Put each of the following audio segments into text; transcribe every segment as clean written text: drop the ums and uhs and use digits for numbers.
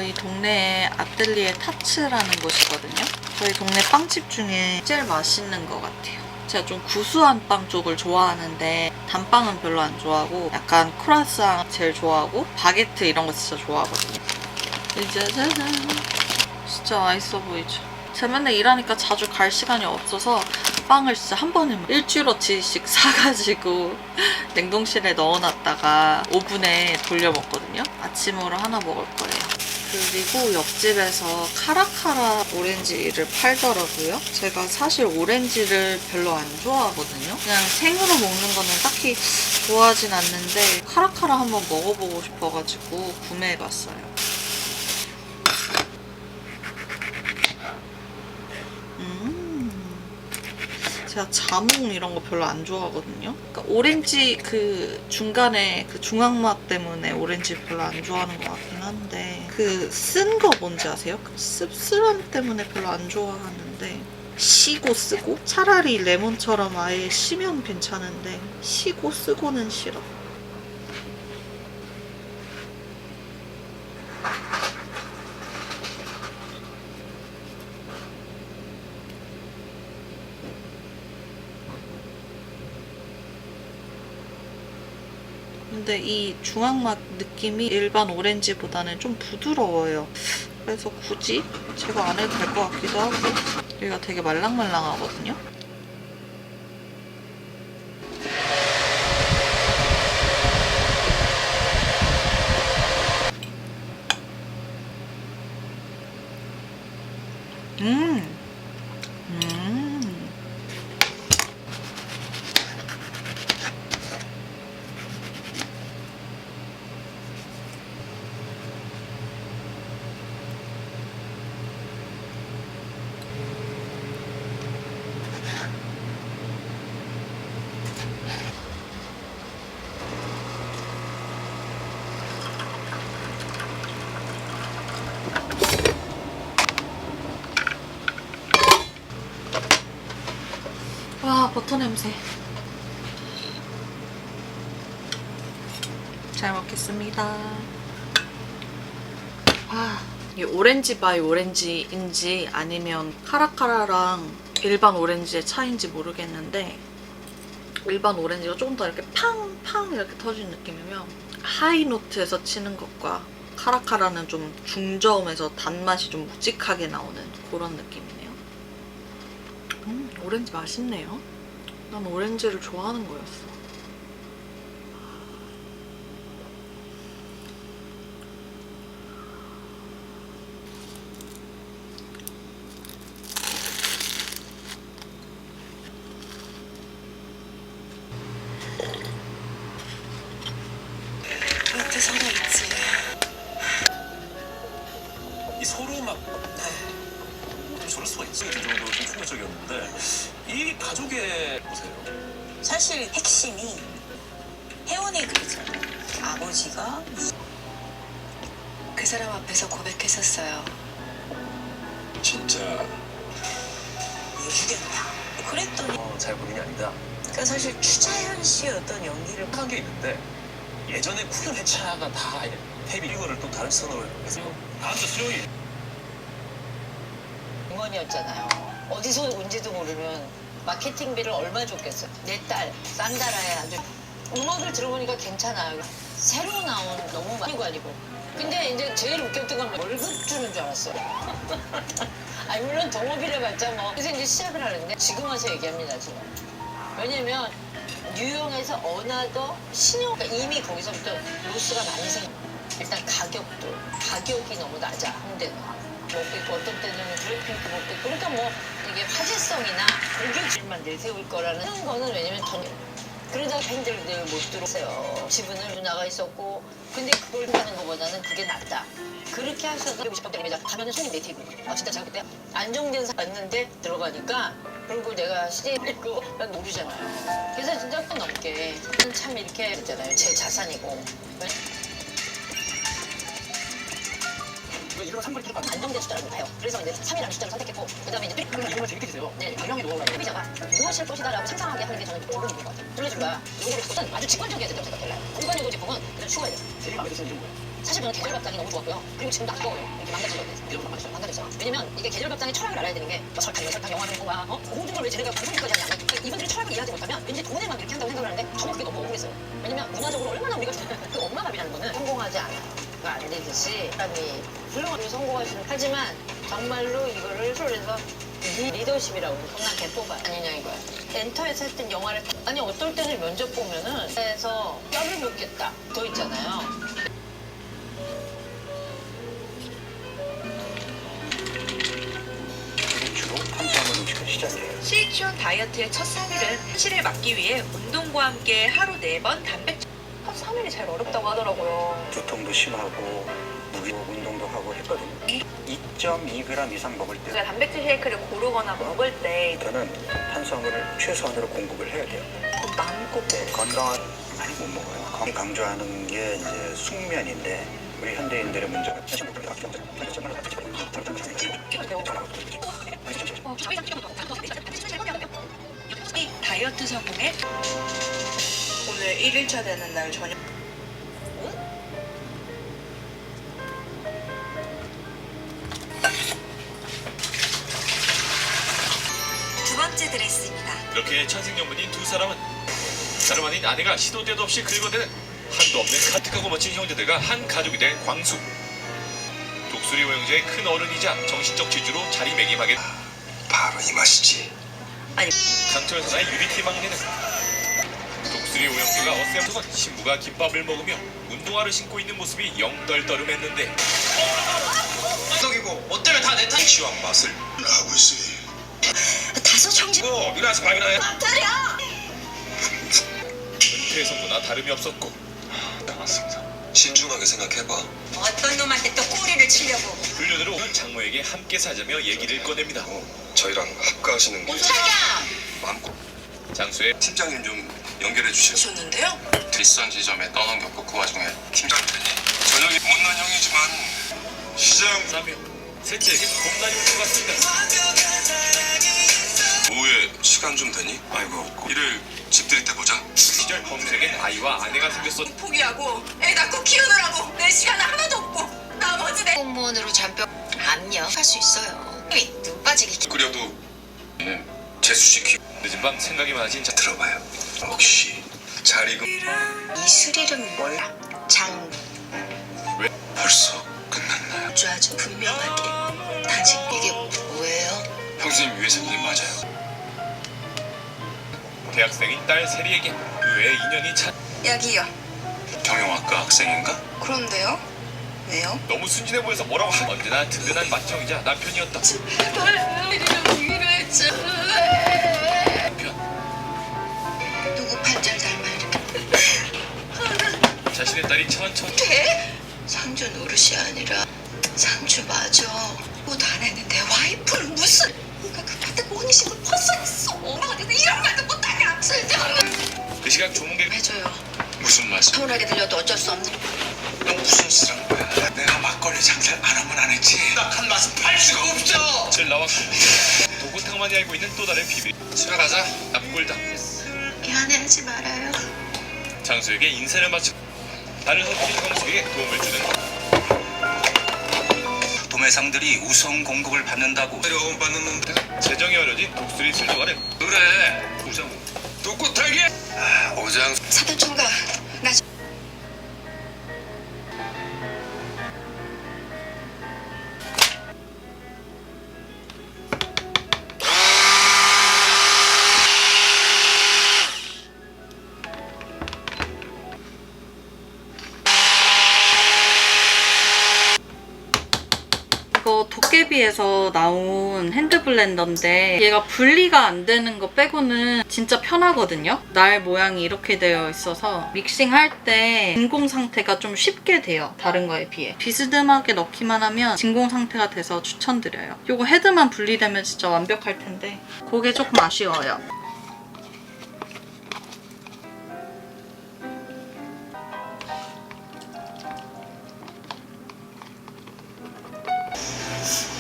저희 동네에 아뜰리에 타츠라는 곳이거든요. 저희 동네 빵집 중에 제일 맛있는 것 같아요. 제가 좀 구수한 빵 쪽을 좋아하는데 단빵은 별로 안 좋아하고 약간 크루아상 제일 좋아하고 바게트 이런 거 진짜 좋아하거든요. 짜자잔. 진짜 맛있어 보이죠? 제가 맨날 일하니까 자주 갈 시간이 없어서 빵을 진짜 한 번에 일주일어치씩 사가지고 냉동실에 넣어놨다가 오븐에 돌려 먹거든요. 아침으로 하나 먹을 거예요. 그리고 옆집에서 카라카라 오렌지를 팔더라고요. 제가 사실 오렌지를 별로 안 좋아하거든요. 그냥 생으로 먹는 거는 딱히 좋아하진 않는데 카라카라 한번 먹어보고 싶어가지고 구매해봤어요. 제가 자몽 이런 거 별로 안 좋아하거든요. 그러니까 오렌지 그 중간에 그 중앙맛 때문에 오렌지 별로 안 좋아하는 것 같긴 한데 그 쓴 거 뭔지 아세요? 그 씁쓸함 때문에 별로 안 좋아하는데 시고 쓰고? 차라리 레몬처럼 아예 시면 괜찮은데 시고 쓰고는 싫어. 근데 이 중앙맛 느낌이 일반 오렌지보다는 좀 부드러워요. 그래서 굳이 제가 안 해도 될 것 같기도 하고. 얘가 되게 말랑말랑하거든요. 음. 와, 버터 냄새. 잘 먹겠습니다. 아, 이게 오렌지 바이 오렌지인지 아니면 카라카라랑 일반 오렌지의 차이인지 모르겠는데 일반 오렌지가 조금 더 이렇게 팡팡 이렇게 터진 느낌이면 하이노트에서 치는 것과 카라카라는 좀 중저음에서 단맛이 좀 묵직하게 나오는 그런 느낌이네요. 오렌지 맛있네요. 난 오렌지를 좋아하는 거였어. 그렇게 살아있지. 이 서로 막 저럴 수가 있을 정도로 좀 충격적이었는데 이 가족의 보세요. 사실 핵심이 혜원이 그러잖아요. 아버지가 그 사람 앞에서 고백했었어요. 진짜 유괴냐. 그랬더니 잘 보는 게 아니다. 그러니까 사실 추자연 씨의 어떤 연기를 한 게 있는데 예전에 쿨 회차가 다 테레비 이거를 또 다른 시선으로 해서 다음 주 수요일 응원이었잖아요. 어디서 온지도 모르는 마케팅비를 얼마 줬겠어요. 내 딸 산다라에 아주 음악을 들어보니까 괜찮아요. 새로 나온 너무 많이 아니고. 근데 이제 제일 웃겼던 건 월급 주는 줄 알았어요. 아니 물론 동업이라 봤자 뭐. 그래서 이제 시작을 하는데 지금 와서 얘기합니다 지금. 왜냐면 뉴욕에서 어나더 신용 그러니까 이미 거기서부터 로스가 많이 생겨. 일단 가격이 너무 낮아 홍대는. 먹고 있고 어떤 때는 블랙핑크 먹고 있고 그러니까 뭐 이게 화제성이나 고객질만 내세울 거라는 거는 왜냐면 돈 그러다 팬들들 못 들어오세요. 지분을 나가 있었고 근데 그걸 하는 것보다는 그게 낫다. 그렇게 하셔서 150박 가면은 손님 네티브. 아 진짜 제가 그때 안정된 사 왔는데 들어가니까 그리고 내가 시대를 읽고 난 모르잖아요. 그래서 진짜 한 넘게 참 이렇게 있잖아요. 제 자산이고. 이거 3분 필요가 안정된 숫자를 봐요. 그래서 이제 3이라는 숫자를 선택했고 그다음에 이제 그러면 이름을 재밌게 네, 경영이 노하우라고 소비자가 무엇일 것이다라고 상상하게 하는 게 저는 좋은 일인 것 같아요. 돌려준 거야. 요거를 아주 직관적이어야 된다고 생각해요. 공간요구 제품은 좀 쉬워야 돼요. 제일 마음에 드시는 이름 뭐예요? 사실 저는 계절밥상이 너무 좋았고요. 그리고 지금도 아까워요. 이렇게 망가졌어요. 왜냐면 이게 계절밥상의 철학을 알아야 되는 게 설탕 영화는 거야. 모든 걸 왜 쟤네가 방송까지 하냐. 그러니까 이분들이 철학을 이해하지 못하면 왠지 돈에 막 이렇게 한다고 생각을 하는데 저는 그게 너무 억울했어요. 왜냐면 문화적으로 얼마나 우리가 그 엄마 밥이라는 거는 성공하지 않아요. 안 되듯이 사람이 훌륭하게 성공할 수는 하지만 정말로 이거를 프로에서 리더십이라고 겁나게 뽑아 아니냐 이거야. 엔터에서 했던 영화를 아니 어떨 때는 면접 보면은 에서 뼈를 묻겠다 또 있잖아요. 주로 탄수화물 음식을 시작해요. 시익촌 다이어트의 첫 3일은 현실을 막기 위해 운동과 함께 하루 4번 단백질 첫 3일이 제일 어렵다고 하더라고요. 두통도 심하고 무기 운동도 하고 했거든요. 2.2g 이상 먹을 때 단백질 쉐이크를 고르거나 먹을 때 저는 탄수화물을 최소한으로 공급을 해야 돼요. 마음껏 네, 건강한 많이 못 먹어요. 강조하는 게 이제 숙면인데 우리 현대인들의 문제가 다이어트 성공에 오늘 1일차 되는 날 저녁 두 번째 드레스입니다. 그렇게 천생연분인 두 사람은 다름 아닌 아내가 시도 때도 없이 긁어대는 한도 없는 카특하고 멋진 형제들과 한 가족이 된 광수. 독수리 오영재의 큰 어른이자 정신적 지주로 자리매김하게 바로 이 맛이지. 강철선의 유리티 막내는 독수리 오영재가 어셈 신부가 김밥을 먹으며 운동화를 신고 있는 모습이 영 떨떠름했는데 떡이고 뭐 때문에 다 내 탓이 취한 맛을 하고 있으니 다소 정신 일어나서 밥이나 해. 은퇴 성부나 다름이 없었고 나왔습니다. 신중하게 생각해봐. 어떤 놈한테 또 꼬리를 치려고 훈련으로 온 장모에게 함께 사자며 얘기를 꺼냅니다. 저희랑 합가하시는 게 마음껏. 장수의 팀장님 좀 연결해 주세요. 오셨는데요? 뒷선 지점에 떠넘겼고 그 와중에 팀장님이 저녁이 못난 형이지만 시장 사며 셋째에게 곰다리를 쏘았습니다. 오후에 시간 좀 되니? 아이고 일을 집들이 해보자. 시절 범생엔 아이와 아내가 생겼었. 포기하고 애 낳고 키우느라고 내 시간은 하나도 없고 나머지 내 공무원으로 잔뼈 압력 할 수 있어요. 눈 빠지게 끓여도 재수시키. 늦은 밤 생각이 많아진 자. 들어봐요. 혹시 잘 익은 이술 이름 몰라. 장 벌써 끝났나요? 아주 분명하게 당신 이게 뭐예요? 형수님 위해서 이게 맞아요. 대학생인 딸 세리에게 의외의 인연이 찾. 여기요. 경영학과 학생인가? 그런데요? 왜요? 너무 순진해 보여서 뭐라고 하. 언제나 든든한 맏형이자 남편이었다. 남편 누구 팔절 닮아 이렇게 자신의 딸이 천천히 상주 노릇이 아니라 상주 맞아. 못 안 했는데 와이프를 무슨 그러니까 그 파트 혼인신고 퍼스했어. 엄마가 돼서 이런 말도 못하냐. 쓸데없는 그 시각 조문객 해줘요. 무슨 말씀? 서운하게 들려도 어쩔 수 없는. 너 무슨 짓을 한 거야? 내가 막걸리 장사를 안 하면 안 했지. 딱한 맛은 팔 수가 없어. 질 나왔고 도구탕만이 알고 있는 또 다른 비밀. 집에 가자. 납골당 미안해하지 말아요. 장수에게 인사를 마치 다른 선수인 광수에게 도움을 주는 도매상들이 우선 공급을 받는다고. 내려온 받는데 재정이 어려진 독수리 술도가는 그래. 오장 뚜꾸타기. 오장 사돈 총각 나 이거 도깨비에서 나온 핸드블렌더인데 얘가 분리가 안 되는 거 빼고는 진짜 편하거든요. 날 모양이 이렇게 되어 있어서 믹싱할 때 진공 상태가 좀 쉽게 돼요. 다른 거에 비해. 비스듬하게 넣기만 하면 진공 상태가 돼서 추천드려요. 이거 헤드만 분리되면 진짜 완벽할 텐데 그게 조금 아쉬워요.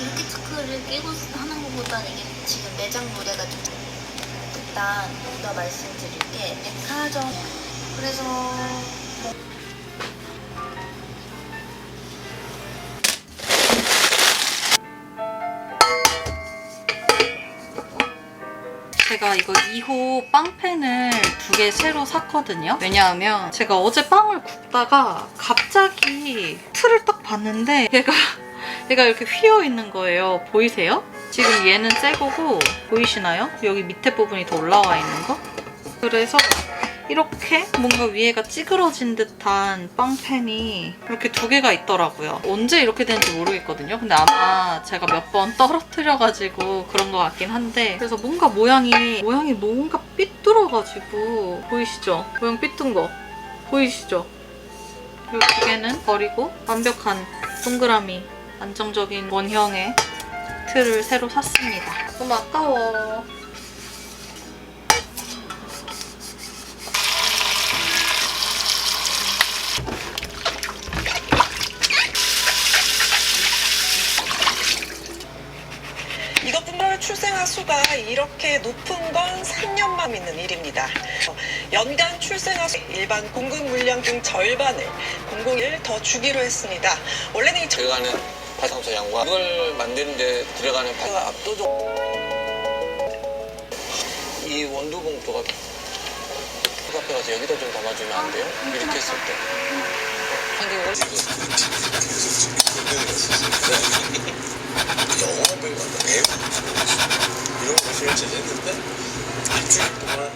이렇게 특허를 끼고 하는 것보다는 이게 지금 매장 노래가 좀 일단 먼저 말씀드릴 게 백화점 그래서 제가 이거 2호 빵팬을 2개 새로 샀거든요. 왜냐하면 제가 어제 빵을 굽다가 갑자기 틀을 딱 봤는데 얘가 이렇게 휘어 있는 거예요. 보이세요? 지금 얘는 새 거고 보이시나요? 여기 밑에 부분이 더 올라와 있는 거? 그래서 이렇게 뭔가 위에가 찌그러진 듯한 빵팬이 이렇게 2개가 있더라고요. 언제 이렇게 되는지 모르겠거든요. 근데 아마 제가 몇 번 떨어뜨려가지고 그런 것 같긴 한데, 그래서 뭔가 모양이 뭔가 삐뚤어가지고 보이시죠? 모양 삐뚤은 거 보이시죠? 이 2개는 버리고 완벽한 동그라미 안정적인 원형의 틀을 새로 샀습니다. 너무 아까워. 이것뿐만 출생아 수가 이렇게 높은 건 3년만 있는 일입니다. 연간 출생아 수 일반 공급 물량 중 절반을 공공을 더 주기로 했습니다. 원래는 이 들어가는 발상소량과 이걸 만드는데 들어가는 발가 압도적 이 원두 봉투가 앞에 가서 여기다 좀 담아주면 안 돼요? 이렇게 했을 때 환경을 영어 배우가 배우 이런 거 보시면 제재했는데 일주일 동안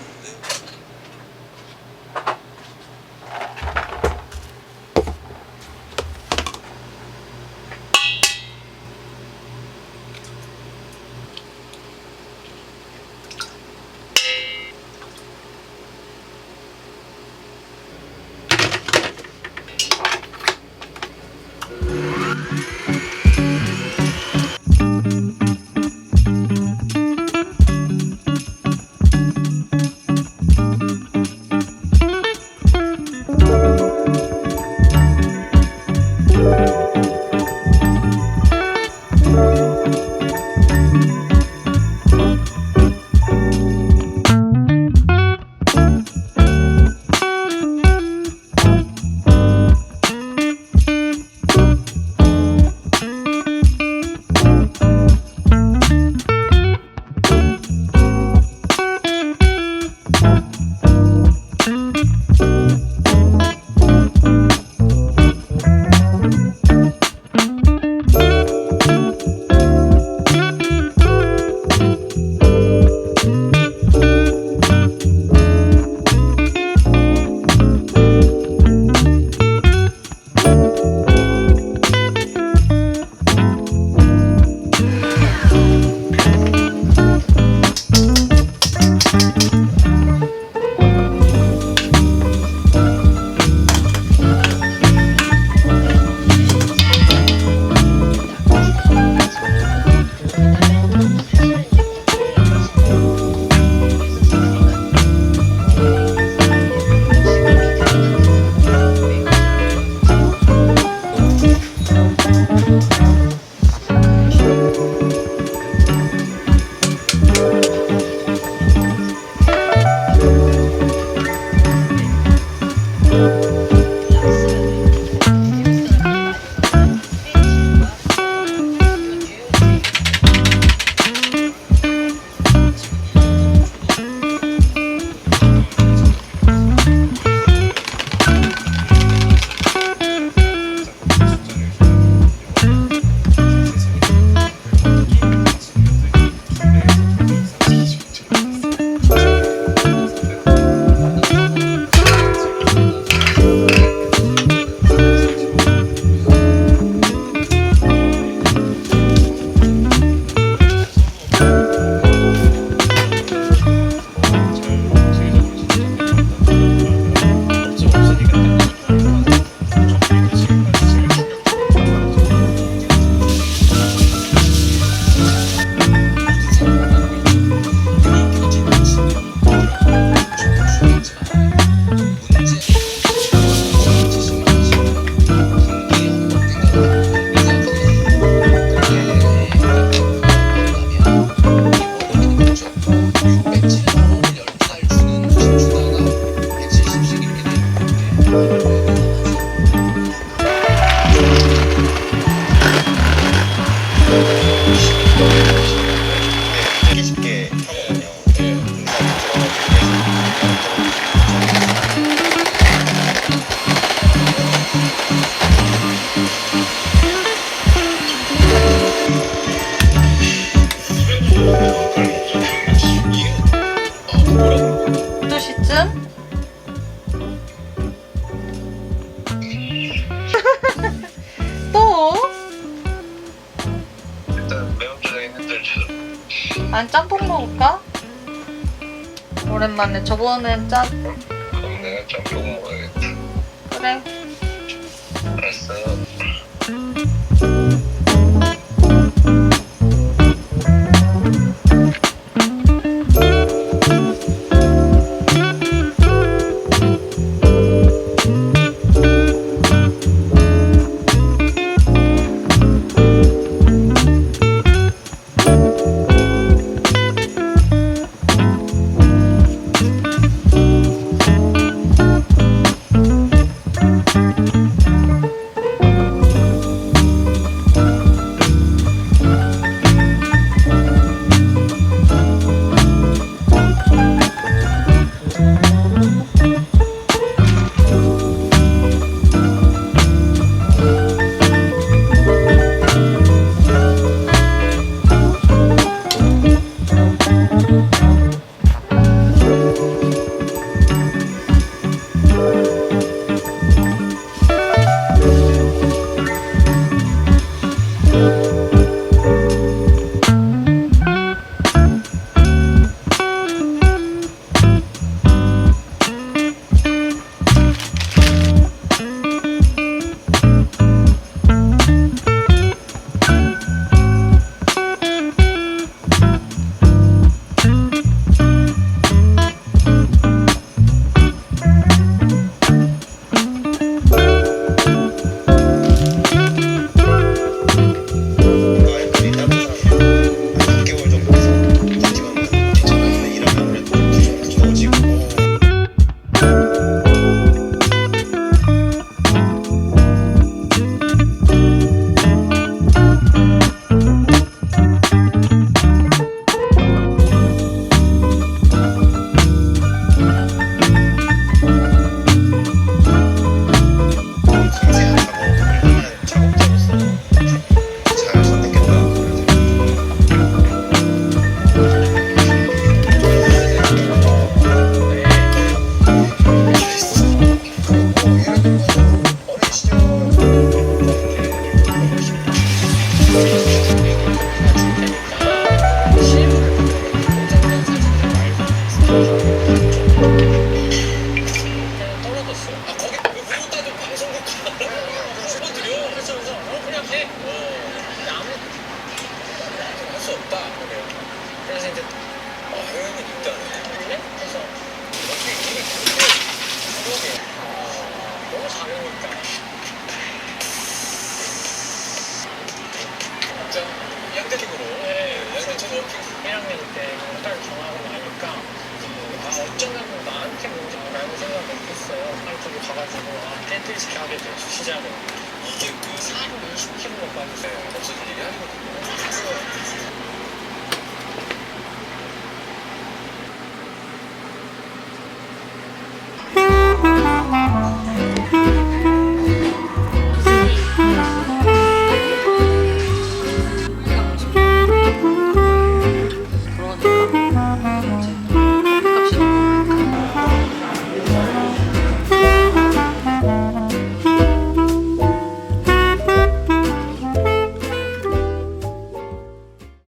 아니 짬뽕 먹을까? 오랜만에. 저번엔 그럼 내가 짬뽕 먹어야겠다. 그래. 알았어. 이게 그 20kg가 빠졌어요. 없어질 일이 아니거든요.